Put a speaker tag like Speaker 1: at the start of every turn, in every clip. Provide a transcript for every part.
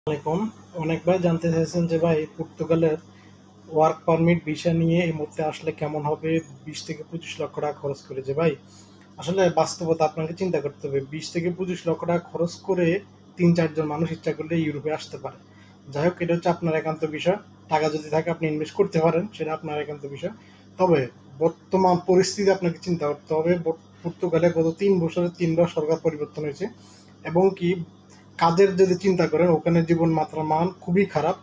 Speaker 1: আলাইকুম। অনেক ভাই জানতে চাইছেন যে ভাই পর্তুগালের ওয়ার্ক পারমিট ভিসা নিয়ে এই মুহূর্তে আসলে কেমন হবে, 20 থেকে 25 লক্ষ টাকা খরচ করে। যে ভাই আসলে বাস্তবতা আপনাকে চিন্তা করতে হবে, 20 থেকে 25 লক্ষ টাকা খরচ করে 3-4 জন মানুষ ইচ্ছা করলে ইউরোপে আসতে পারে। যাই হোক, এটা হচ্ছে আপনার একান্ত বিষয়। টাকা যদি থাকে আপনি ইনভেস্ট করতে পারেন, সেটা আপনার একান্ত বিষয়। তবে বর্তমান পরিস্থিতি আপনাকে চিন্তা করতে হবে। পর্তুগালে গত 3 বছরে 3বার সরকার পরিবর্তন হয়েছে, এবং কি কাজের যদি চিন্তা করেন ওখানে জীবন মাত্রার মান খুবই খারাপ।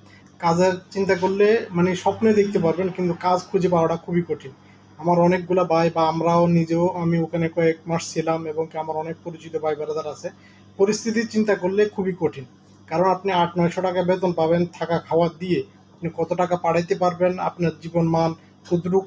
Speaker 1: কাজের চিন্তা করলে মানে স্বপ্নে দেখতে পারবেন, কিন্তু কাজ খুঁজে পাওয়াটা খুবই কঠিন। আমার অনেকগুলা ভাই বা আমরাও নিজেও, আমি ওখানে কয়েক মাস ছিলাম এবং কি আমার অনেক পরিচিত ভাই ব্রাদার আছে। পরিস্থিতি চিন্তা করলে খুবই কঠিন। কারণ আপনি 800-900 টাকা বেতন পাবেন থাকা খাওয়া দিয়ে, আপনি কত টাকা পাঠাইতে পারবেন, আপনার জীবন মান কতটুকু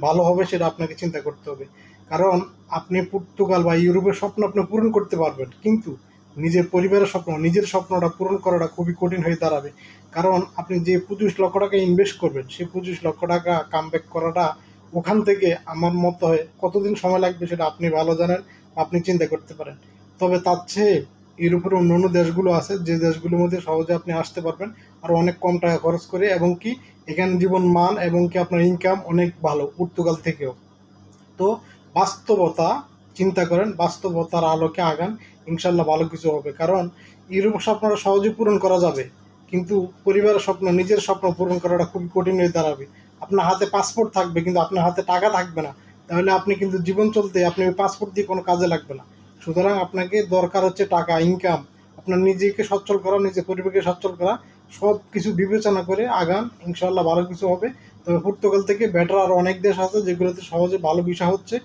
Speaker 1: ভালো হবে সেটা আপনাকে চিন্তা করতে হবে। কারণ আপনি পর্তুগাল বা ইউরোপের স্বপ্ন আপনি পূরণ করতে পারবেন, কিন্তু নিজের পরিবারের স্বপ্ন, নিজের স্বপ্নটা পূরণ করাটা খুবই কঠিন হয়ে দাঁড়াবে। কারণ আপনি যে 25 লক্ষ টাকা ইনভেস্ট করবেন, সেই 25 লক্ষ টাকা কামব্যাক করাটা ওখান থেকে আমার মতো হয় কতদিন সময় লাগবে সেটা আপনি ভালো জানেন, আপনি চিন্তা করতে পারেন। তবে তার চেয়ে ইউরোপের অন্য অন্য দেশগুলো আছে, যে দেশগুলোর মধ্যে সহজে আপনি আসতে পারবেন আর অনেক কম টাকা খরচ করে, এবং কি এখানে জীবন মান এবং কি আপনার ইনকাম অনেক ভালো পর্তুগাল থেকেও। তো বাস্তবতা চিন্তা করেন, বাস্তবতার আলোকে আগান, ইনশাল্লাহ ভালো কিছু হবে। কারণ ইউরোপ স্বপ্নটা সহজে পূরণ করা যাবে, কিন্তু পরিবারের স্বপ্ন, নিজের স্বপ্ন পূরণ করাটা খুবই কঠিন হয়ে দাঁড়াবে। আপনার হাতে পাসপোর্ট থাকবে কিন্তু আপনার হাতে টাকা থাকবে না, তাহলে আপনি কিন্তু জীবন চলতে আপনি ওই পাসপোর্ট দিয়ে কোনো কাজে লাগবে না। সুতরাং আপনাকে দরকার হচ্ছে টাকা, ইনকাম, আপনার নিজেকে সচ্ছল করা, নিজের পরিবারকে সচ্ছল করা। সব কিছু বিবেচনা করে আগান, ইনশাল্লাহ ভালো কিছু হবে। তবে পর্তুগাল থেকে বেটার আরও অনেক দেশ আছে যেগুলোতে সহজে ভালো ভিসা হচ্ছে।